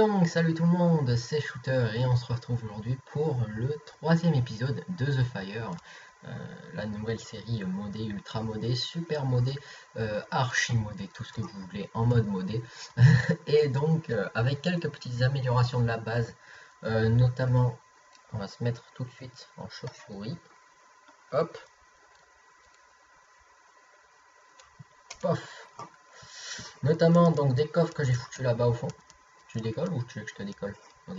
donc, salut tout le monde, c'est Shooter et on se retrouve aujourd'hui pour le troisième épisode de The Fire, la nouvelle série modée, ultra modée, super modée, archi modée, tout ce que vous voulez en mode modé. Et donc, avec quelques petites améliorations de la base, notamment, on va se mettre tout de suite en chauve-souris. Hop, pof. Notamment donc des coffres que j'ai foutus là-bas au fond. Tu décolles ou tu veux que je te décolle? Ok.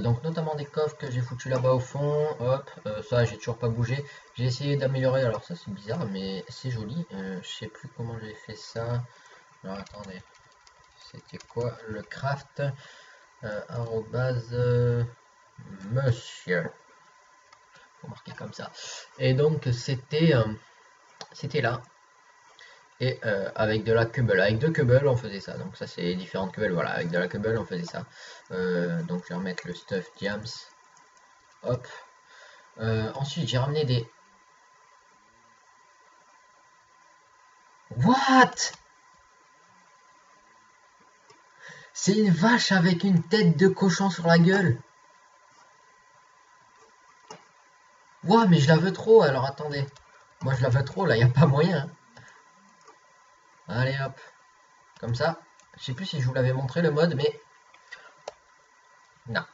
Donc notamment des coffres que j'ai foutus là-bas au fond. Hop, ça j'ai toujours pas bougé. J'ai essayé d'améliorer. Alors ça c'est bizarre, mais c'est joli. Je sais plus comment j'ai fait ça. Alors attendez, c'était quoi le craft arrobase monsieur. Faut marquer comme ça. Et donc c'était là. Et avec de la cubble, avec deux cubbles on faisait ça, donc ça c'est les différentes cubbles, voilà, avec de la cubble on faisait ça. Donc je vais remettre le stuff diams, hop. Ensuite j'ai ramené des... What? C'est une vache avec une tête de cochon sur la gueule. Ouah, mais je la veux trop, alors attendez. Moi je la veux trop, là, y a pas moyen. Hein. Allez hop, comme ça. Je sais plus si je vous l'avais montré le mode, mais... Non.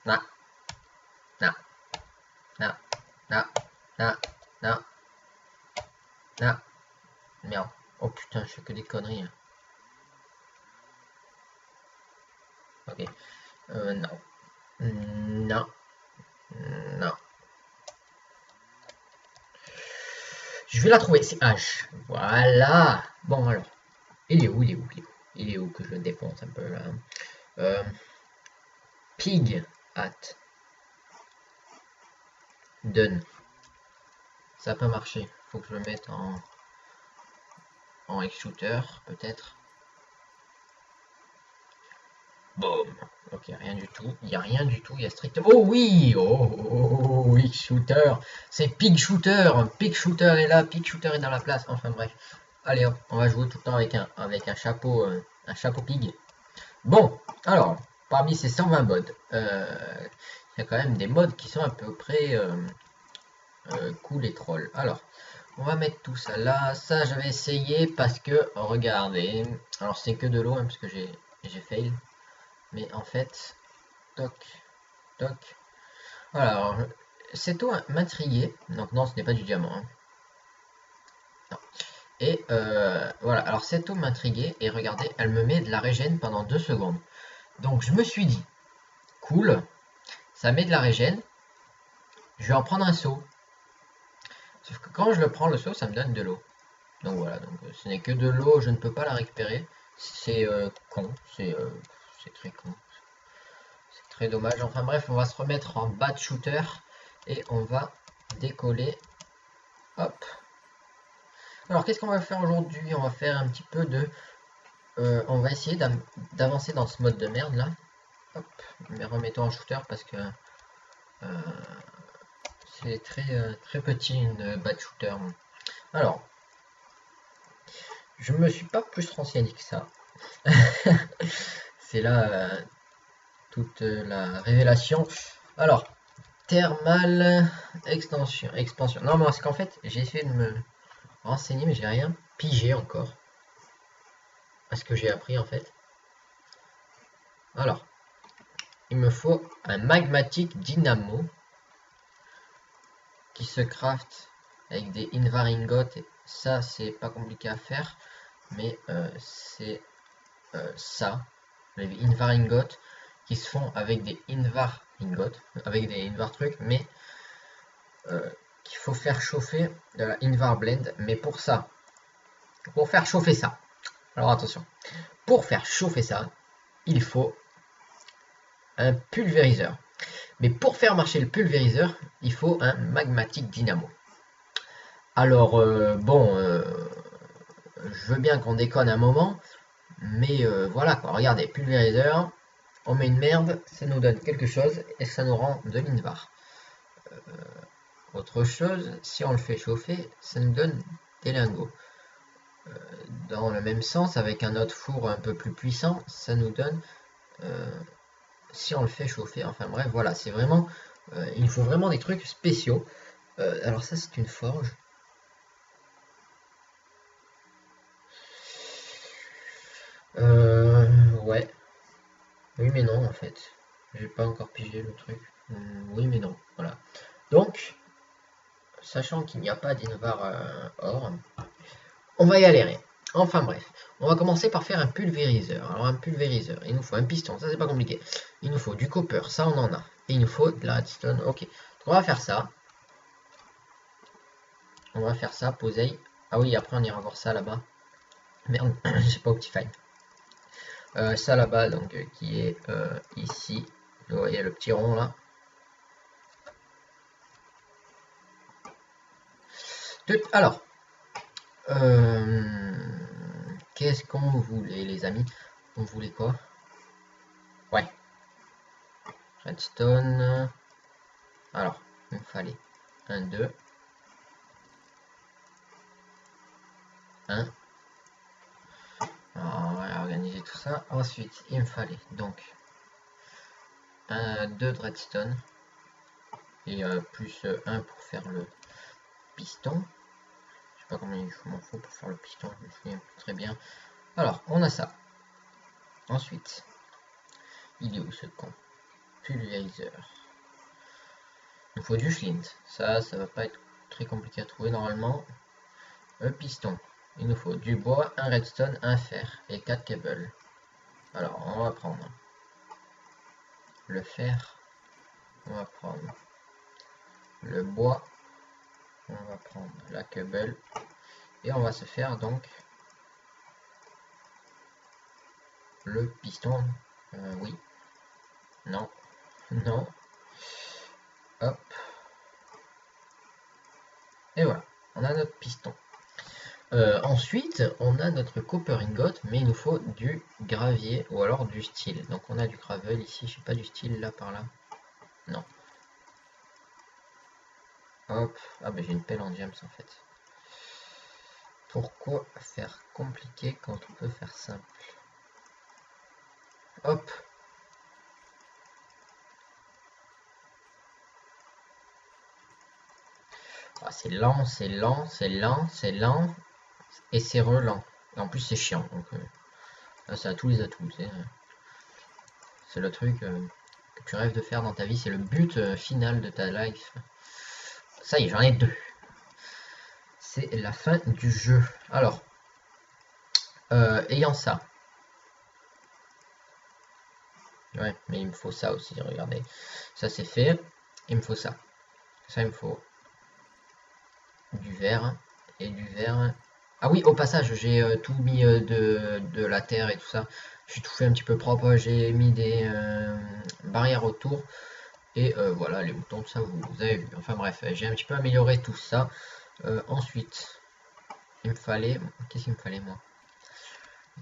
Non. Non. Non. Non. Non. Non. Non. Merde. Oh putain, je fais que des conneries. Hein. Ok. Non. Non. Non. Je vais la trouver, c'est H. Voilà. Bon alors. Il est où? Il est où? Il est où? Il est où que je le défonce un peu là? Pig at done. Ça n'a pas marché. Faut que je le mette en X-Shooter, peut-être. Boom. Ok, rien du tout. Il n'y a rien du tout. Il y a strictement... Oh oui! Oh, X-Shooter. C'est Pig Shooter. Pig Shooter est là. Pig Shooter est dans la place. Enfin bref. Allez hop, on va jouer tout le temps avec un chapeau pig. Bon, alors, parmi ces 120 modes, il y a quand même des modes qui sont à peu près cool et troll. Alors, on va mettre tout ça là. Ça, j'avais essayé parce que, regardez, alors c'est que de l'eau, hein, parce que j'ai fail. Mais en fait, toc, toc. Alors, cette eau m'intriguait. Donc non, ce n'est pas du diamant. Hein. Non. Et voilà, alors cette eau m'intriguait. Et regardez, elle me met de la régène pendant 2 secondes. Donc je me suis dit, cool, ça met de la régène. Je vais en prendre un seau. Sauf que quand je le prends, le seau, ça me donne de l'eau. Donc voilà, donc ce n'est que de l'eau, je ne peux pas la récupérer. C'est con, c'est très con. C'est très dommage. Enfin bref, on va se remettre en bas de shooter et on va décoller. Hop. Alors qu'est-ce qu'on va faire aujourd'hui? On va faire un petit peu de... on va essayer d'avancer dans ce mode de merde là. Hop, mais remettons en shooter parce que c'est très petit une bad shooter. Alors, je me suis pas plus renseigné que ça. C'est là toute la révélation. Alors, thermal expansion. Non, mais c'est qu'en fait, j'ai essayé de me renseigner, mais j'ai rien pigé encore. À ce que j'ai appris en fait. Alors, il me faut un magmatic dynamo qui se craft avec des invar ingots. Et ça, c'est pas compliqué à faire, mais c'est ça, les invar ingots qui se font avec des invar ingots, avec des invar trucs, mais qu'il faut faire chauffer de la invar blend. Mais pour ça, pour faire chauffer ça, alors attention, pour faire chauffer ça, il faut un pulvériseur. Mais pour faire marcher le pulvériseur, il faut un magmatic dynamo. Alors, bon, je veux bien qu'on déconne un moment, mais voilà quoi, regardez, pulvériseur, on met une merde, ça nous donne quelque chose et ça nous rend de l'invar. Autre chose, si on le fait chauffer, ça nous donne des lingots. dans le même sens avec un autre four un peu plus puissant, ça nous donne, si on le fait chauffer, enfin bref, voilà, c'est vraiment, il faut vraiment des trucs spéciaux. Alors ça c'est une forge. Ouais, oui mais non en fait, j'ai pas encore pigé le truc. Oui mais non, voilà. Donc, sachant qu'il n'y a pas d'innovar or, on va y aller. Enfin bref, on va commencer par faire un pulvériseur. Alors un pulvériseur, il nous faut un piston, ça c'est pas compliqué. Il nous faut du copper, ça on en a. Et il nous faut de la redstone, ok. Donc on va faire ça. On va faire ça, poser. Ah oui, après on ira voir ça là-bas. Merde, j'ai pas Optifine. Ça là-bas, donc qui est ici. Vous voyez le petit rond là. Alors, qu'est-ce qu'on voulait les amis? On voulait quoi? Ouais, redstone. Alors, il me fallait 1, 2, 1. Alors, on va organiser tout ça. Ensuite, il me fallait donc 2 de redstone et plus 1 pour faire le piston. Je sais pas combien il m'en faut pour faire le piston, je me souviens plus très bien. Alors, on a ça. Ensuite, il est où ce con? Pulvériseur. Il nous faut du flint. Ça va pas être très compliqué à trouver normalement. Un piston. Il nous faut du bois, un redstone, un fer et 4 cables. Alors, on va prendre le fer. On va prendre le bois. On va prendre la cable. Et on va se faire donc le piston. Oui. Non. Non. Hop. Et voilà. On a notre piston. Ensuite, on a notre copper ingot, mais il nous faut du gravier ou alors du steel. Donc on a du gravel ici, je sais pas du steel là par là. Non. Hop. Ah ben j'ai une pelle en gems en fait. Pourquoi faire compliqué quand on peut faire simple? Hop. Ah, c'est lent, c'est lent, c'est lent, c'est lent. Et c'est relent. Et en plus c'est chiant. Donc ça a tous les atouts. C'est le truc que tu rêves de faire dans ta vie. C'est le but final de ta life. Ça y est, j'en ai 2. C'est la fin du jeu. Alors, ayant ça. Ouais, mais il me faut ça aussi, regardez. Ça c'est fait. Il me faut ça. Ça, il me faut du verre. Et du verre. Ah oui, au passage, j'ai tout mis de la terre et tout ça. J'ai tout fait un petit peu propre. J'ai mis des barrières autour. Et voilà, les boutons, tout ça, vous avez vu. Enfin bref, j'ai un petit peu amélioré tout ça. Ensuite, il me fallait... Qu'est-ce qu'il me fallait, moi?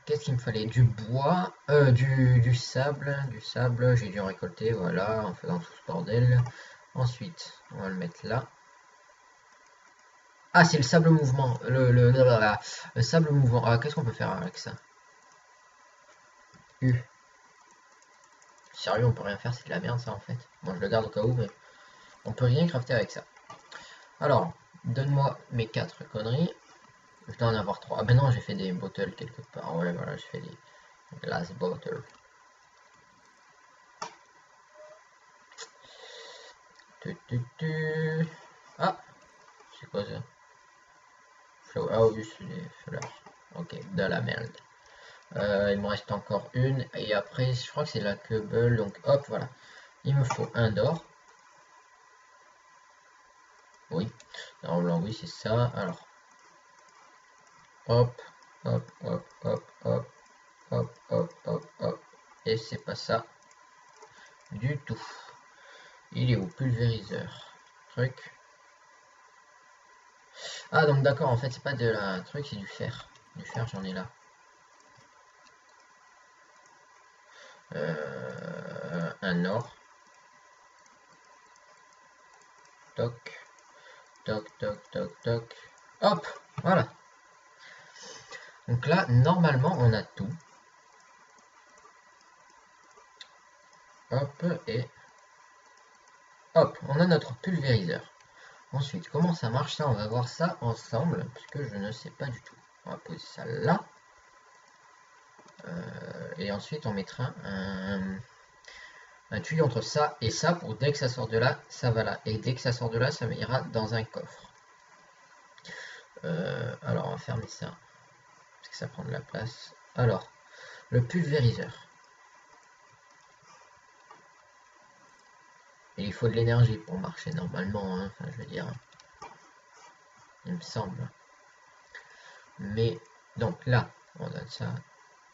Qu'est-ce qu'il me fallait? Du bois, du sable. Du sable, j'ai dû en récolter, voilà, en faisant tout ce bordel. Ensuite, on va le mettre là. Ah, c'est le sable mouvement. Le sable mouvement. Ah, qu'est-ce qu'on peut faire avec ça? Sérieux, on peut rien faire, c'est de la merde ça en fait. Bon, je le garde au cas où, mais on peut rien crafter avec ça. Alors, donne-moi mes 4 conneries. Je dois en avoir 3. Ah ben non, j'ai fait des bottles quelque part. Ouais, voilà, j'ai fait des glass bottles. Ah, c'est quoi ça? Ah oui, c'est des fleurs. Ok, de la merde. Il me reste encore une. Et après, je crois que c'est la cable. Donc hop, voilà. Il me faut un d'or. Oui. Normalement, oui, c'est ça. Alors, hop, hop, hop, hop, hop, hop, hop, hop, hop. Et c'est pas ça du tout. Il est où? Pulvériseur. Truc. Ah, donc d'accord, en fait, c'est pas de la truc, c'est du fer. Du fer, j'en ai là. Un or. Toc, toc, toc, toc, toc. Hop, voilà. Donc là, normalement, on a tout. Hop, et hop, on a notre pulvériseur. Ensuite, comment ça marche ça? On va voir ça ensemble, parce que je ne sais pas du tout. On va poser ça là. Et ensuite, on mettra un tuyau entre ça et ça, pour dès que ça sort de là, ça va là. Et dès que ça sort de là, ça ira dans un coffre. Alors, on va fermer ça, parce que ça prend de la place. Alors, le pulvériseur. Et il faut de l'énergie pour marcher normalement, hein. Enfin, je veux dire, il me semble. Mais, donc là, on donne ça.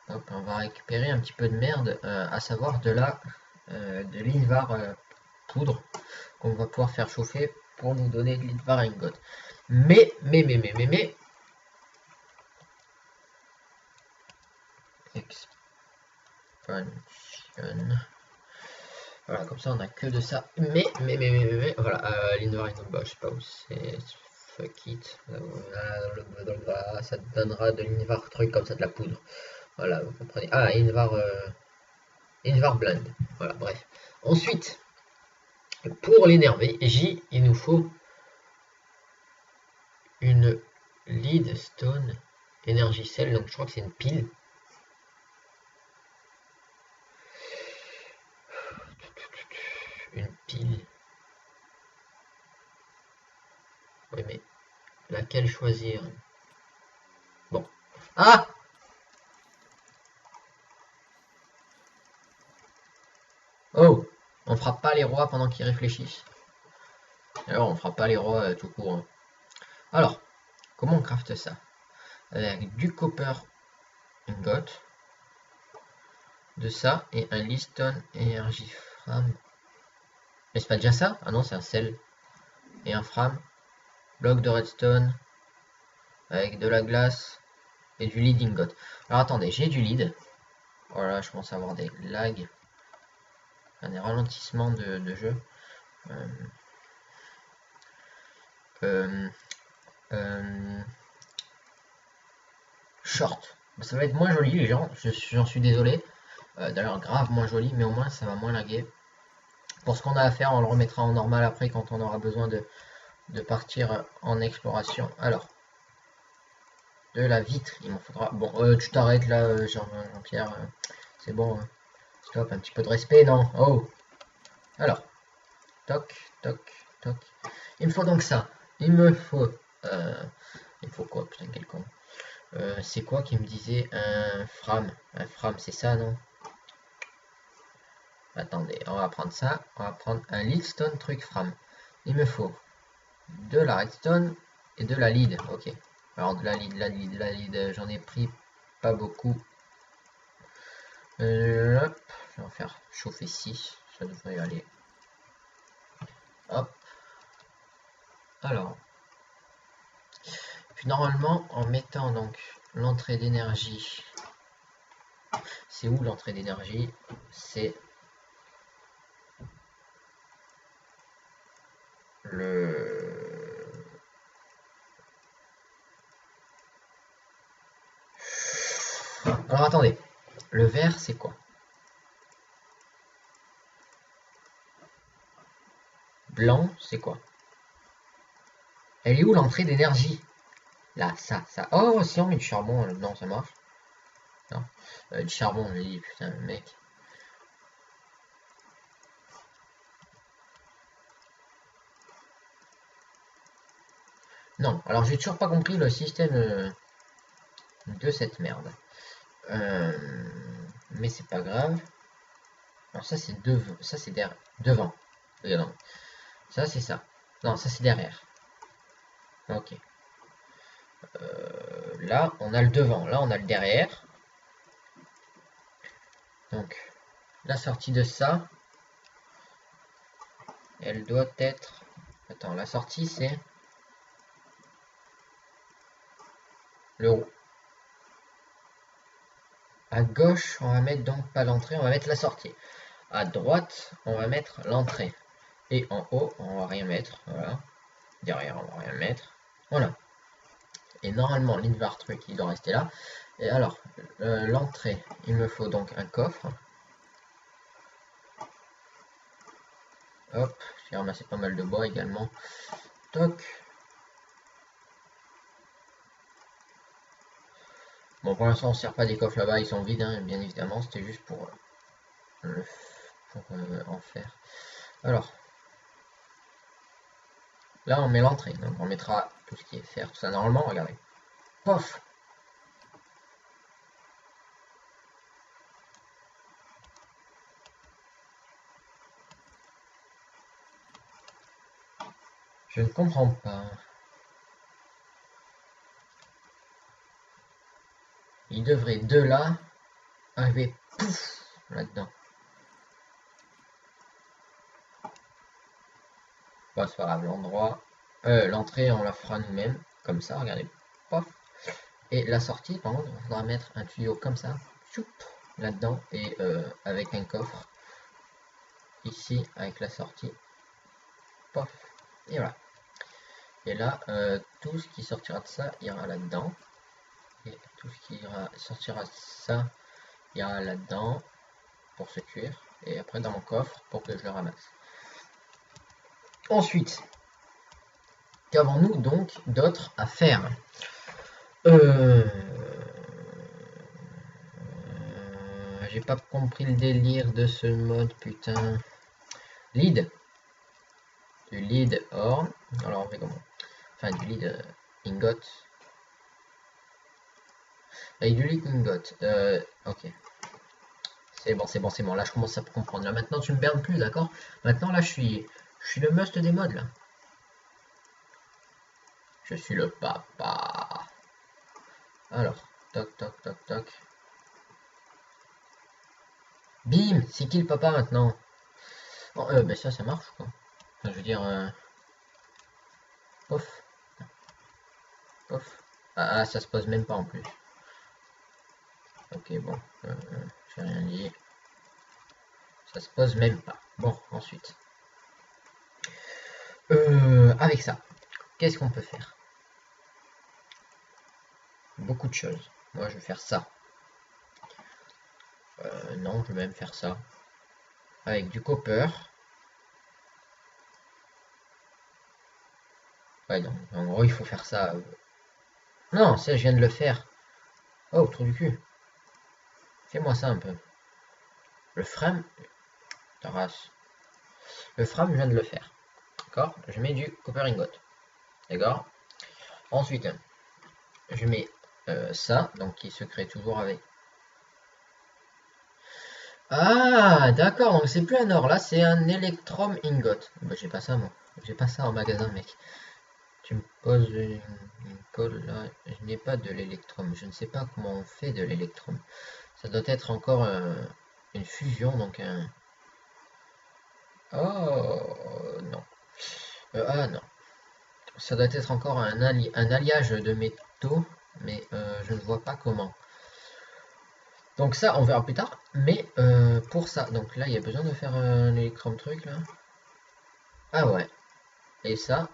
Hop, on va récupérer un petit peu de merde, à savoir de l'Invar poudre, qu'on va pouvoir faire chauffer pour nous donner de l'Invar ingot. Mais, expansion. Voilà, comme ça on a que de ça. Mais, voilà, l'Invar ingot, bah, je sais pas où c'est. Fuck it. Voilà, ça te donnera de l'Invar truc comme ça, de la poudre. Voilà, vous comprenez. Ah, Invar Blend. Voilà, bref. Ensuite, pour l'énergie, il nous faut une Lead Stone Energy Cell. Donc, je crois que c'est une pile. Une pile. Oui, mais laquelle choisir? Bon. Ah! Oh! On frappe pas les rois pendant qu'ils réfléchissent. Alors, on frappe pas les rois tout court. Hein. Alors, comment on crafte ça? Avec du copper ingot, de ça, et un Liston Energy Frame. Mais c'est pas déjà ça? Ah non, c'est un sel. Et un frame. Bloc de redstone. Avec de la glace. Et du lead ingot. Alors attendez, j'ai du lead. Voilà, je commence à avoir des lags. Enfin, des ralentissements de jeu. Short. Ça va être moins joli les gens, j'en suis désolé. D'ailleurs grave moins joli, mais au moins ça va moins laguer. Pour ce qu'on a à faire, on le remettra en normal après quand on aura besoin de partir en exploration. Alors, de la vitre, il m'en faudra. Bon, tu t'arrêtes là, Jean-Pierre. C'est bon. Hein. Stop, un petit peu de respect, non? Oh. Alors, toc, toc, toc. Il me faut donc ça. Il me faut quoi? Putain, quel con. C'est quoi qui me disait un frame? Un frame, c'est ça, non? Attendez, on va prendre ça. On va prendre un leadstone truc frame. Il me faut de la redstone et de la lead. Ok. Alors de la lead, j'en ai pris pas beaucoup. Hop, je vais en faire chauffer 6. Ça devrait aller. Hop. Alors. Puis normalement, en mettant donc l'entrée d'énergie. C'est où l'entrée d'énergie? C'est le... Alors attendez, le vert c'est quoi? Blanc c'est quoi? Elle est où l'entrée d'énergie? Là, ça. Oh, si on met du charbon, non, ça marche. Non, du charbon, je dis, putain, mec. Non, alors j'ai toujours pas compris le système de cette merde. Mais c'est pas grave. Alors ça c'est devant. Non. Ça c'est ça. Non, ça c'est derrière. Ok. Là on a le devant, là on a le derrière. Donc la sortie de ça, elle doit être... Attends, la sortie c'est le haut. À gauche, on va mettre donc pas l'entrée, on va mettre la sortie. À droite, on va mettre l'entrée. Et en haut, on va rien mettre. Voilà. Derrière, on va rien mettre. Voilà. Et normalement, l'invar truc, il doit rester là. Et alors, l'entrée, il me faut donc un coffre. Hop, j'ai ramassé pas mal de bois également. Toc. Bon, pour l'instant, on ne sert pas des coffres là-bas, ils sont vides, hein, bien évidemment. C'était juste pour, en faire. Alors, là, on met l'entrée. Donc, on mettra tout ce qui est fer, tout ça. Normalement, regardez. Pof! Je ne comprends pas. Il devrait de là arriver pouf là-dedans. Bon, c'est pas grave, l'entrée, on la fera nous-mêmes, comme ça, regardez. Pof. Et la sortie, par contre, il faudra mettre un tuyau comme ça, choup, là-dedans, et avec un coffre, ici, avec la sortie, pof, et voilà. Et là, tout ce qui sortira de ça ira là-dedans. Et tout ce qui sortira de ça ira là-dedans pour se cuire. Et après dans mon coffre pour que je le ramasse. Ensuite, qu'avons-nous donc d'autre à faire? J'ai pas compris le délire de ce mode, putain. Lead. Du lead horn. Alors on fait comment? Enfin du lead ingot. Avec du lead ingot. Ok. C'est bon, c'est bon, c'est bon. Là je commence à comprendre. Là maintenant tu me bernes plus, d'accord? Maintenant là je suis le must des modes là. Je suis le papa. Alors, toc toc toc toc. Bim! C'est qui le papa maintenant? Bon, ben ça marche quoi. Enfin, je veux dire, pof, pof. Ah, ça se pose même pas en plus. Ok, bon, j'ai rien dit. Ça se pose même pas. Bon, ensuite. Avec ça, qu'est-ce qu'on peut faire? Beaucoup de choses. Moi, je vais faire ça. Non, je vais même faire ça. Avec du copper. Ouais, donc, en gros, il faut faire ça. Non, ça, je viens de le faire. Oh, trou du cul. Fais-moi ça un peu. Le frame. Ta race. Le frame, je viens de le faire. D'accord? Je mets du copper ingot. D'accord? Ensuite, je mets ça, donc qui se crée toujours avec. Ah, d'accord, donc c'est plus un or, là c'est un Electrum Ingot. Bah, j'ai pas ça, moi. J'ai pas ça en magasin, mec. Tu me poses une colle là. Je n'ai pas de l'Electrum. Je ne sais pas comment on fait de l'Electrum. Ça doit être encore une fusion, donc un. Oh, non. Ah, non. Ça doit être encore un alliage de métaux, mais je ne vois pas comment. Donc ça, on verra plus tard. Mais pour ça, donc là, il y a besoin de faire un électrum truc, là. Ah ouais. Et ça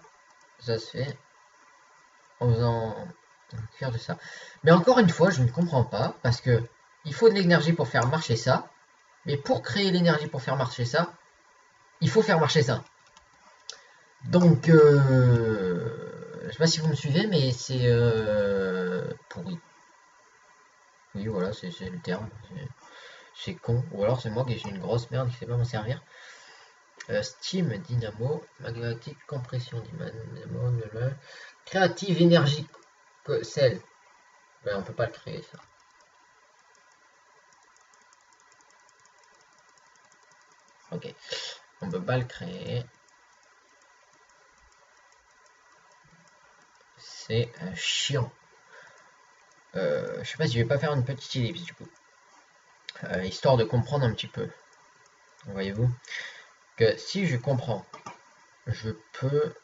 se fait en faisant faire de ça. Mais encore une fois, je ne comprends pas, parce que il faut de l'énergie pour faire marcher ça. Mais pour créer l'énergie pour faire marcher ça, il faut faire marcher ça. Donc, je sais pas si vous me suivez, mais c'est pourri. Oui, voilà, c'est le terme. C'est con. Ou alors c'est moi qui j'ai une grosse merde qui sait pas m'en servir. Steam, Dynamo, magnétique, compression, Dynamo, créative, énergie, cell. Ben, on peut pas le créer ça. Ok, on peut pas le créer. C'est chiant. Je sais pas si je vais pas faire une petite ellipse du coup. Histoire de comprendre un petit peu. Voyez-vous que si je comprends, je peux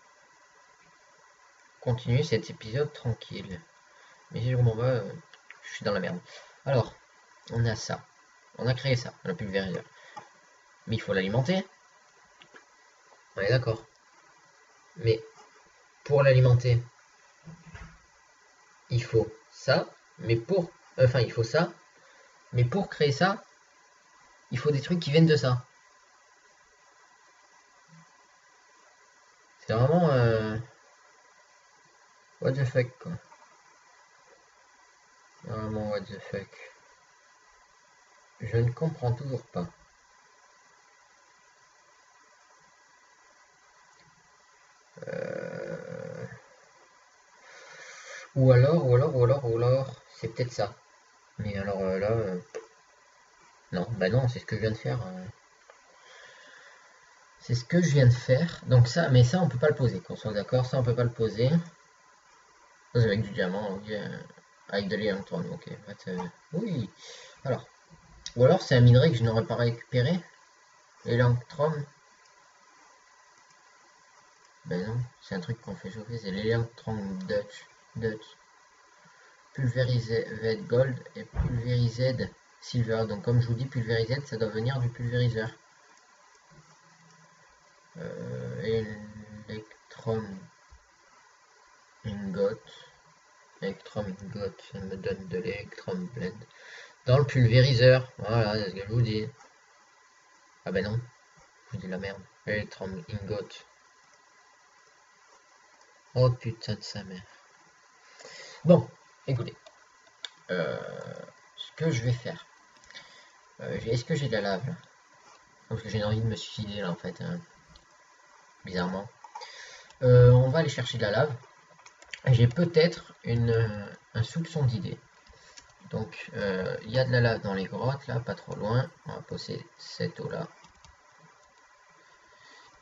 continuer cet épisode tranquille. Mais si je comprends pas, je suis dans la merde. Alors, on a ça. On a créé ça, on a pulvériseur. Mais il faut l'alimenter. On est d'accord. Mais pour l'alimenter, il faut ça. Mais pour Enfin, il faut ça. Mais pour créer ça, il faut des trucs qui viennent de ça. C'est vraiment... what the fuck, quoi. Vraiment, what the fuck. Je ne comprends toujours pas. Ou alors, c'est peut-être ça. Mais alors là, non, bah non, c'est ce que je viens de faire. C'est ce que je viens de faire. Donc ça, mais ça, on peut pas le poser, qu'on soit d'accord, ça, on peut pas le poser. Ça, c'est avec du diamant, ok, avec de l'électron, ok. En fait, oui. Alors, ou alors c'est un minerai que je n'aurais pas récupéré. L'électrum. Ben non, c'est un truc qu'on fait chauffer, c'est l'électrum Dutch. Pulverized gold et pulverized silver. Donc comme je vous dis, pulverized, ça doit venir du pulvériseur. Electrum ingot. Electrum ingot, ça me donne de l'électrum blend. Dans le pulvériseur, voilà, c'est ce que je vous dis. Ah ben non, je vous dis la merde. Electrum ingot. Oh putain de sa mère. Bon, écoutez. Ce que je vais faire. Est-ce que j'ai de la lave là? Parce que j'ai envie de me suicider là en fait. Hein. Bizarrement. On va aller chercher de la lave. J'ai peut-être un soupçon d'idée. Donc, il y a de la lave dans les grottes, là, pas trop loin. On va poser cette eau-là.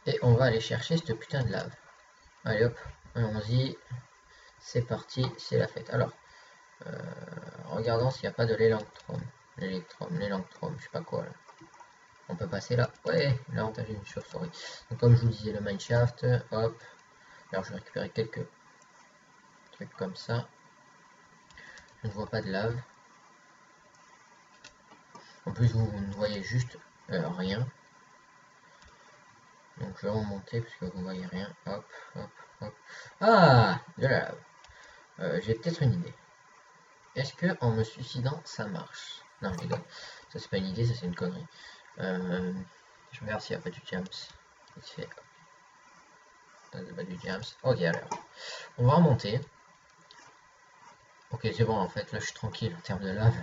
Et on va aller chercher cette putain de lave. Allez hop, allons-y. C'est parti, c'est la fête. Alors, regardons s'il n'y a pas de l'électrum. L'électrum, je sais pas quoi là. On peut passer là. Ouais, l'avantage d'une chauve-souris. Donc, comme je vous disais, le mineshaft, hop. Alors, je vais récupérer quelques trucs comme ça. Je ne vois pas de lave. En plus, vous ne voyez juste rien. Donc je vais remonter parce que vous ne voyez rien. Hop, hop, hop. Ah, de la lave. J'ai peut-être une idée. Est-ce que en me suicidant, ça marche? Non, je rigole. Ça, c'est pas une idée, ça, c'est une connerie. Je regarde s'il n'y a pas du jams. Vite fait. Pas du jams. Ok, alors. On va remonter. Ok, c'est bon, en fait, là, je suis tranquille en termes de lave.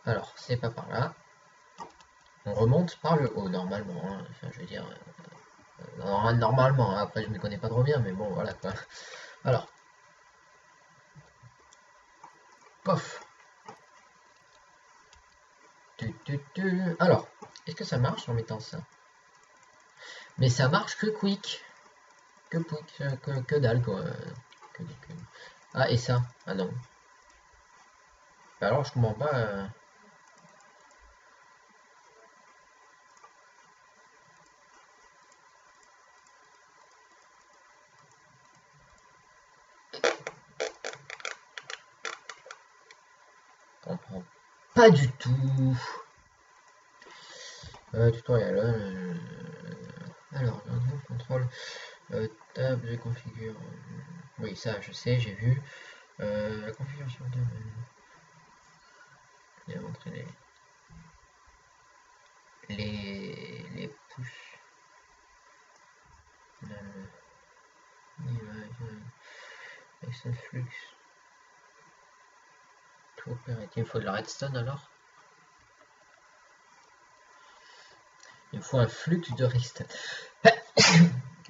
Alors, c'est pas par là. On remonte par le haut, normalement. Hein. Enfin, je veux dire... normalement, hein. Après, je ne me connais pas trop bien, mais bon, voilà, quoi. Alors. Pof. Alors, est-ce que ça marche en mettant ça? Mais ça marche que quick. Que quick, que dalle, quoi. Ah, et ça? Ah non. Bah alors, je comprends pas... Je comprends pas du tout. Tutoriel. Alors, contrôle. Table de configure. Oui, ça, je sais, j'ai vu. La configuration de... Je vais montrer les push. Extend flux. Tout opératif. Il me faut de la redstone alors. Il me faut un flux de redstone.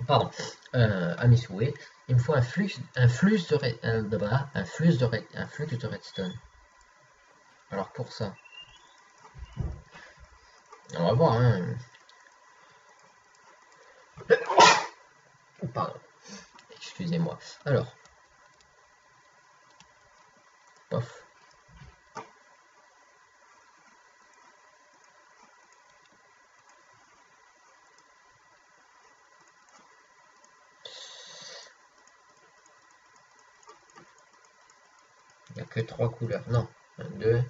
Pardon. À mes souhaits. Il me faut un flux de redstone. Alors pour ça, on va voir. Hein. Pardon. Excusez-moi. Alors. Pof. Il n'y a que 3 couleurs. Non. 1, 2,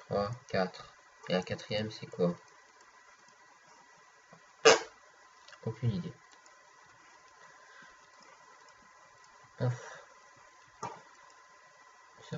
3, 4. Et la quatrième, c'est quoi? Aucune idée. Paf. Ça,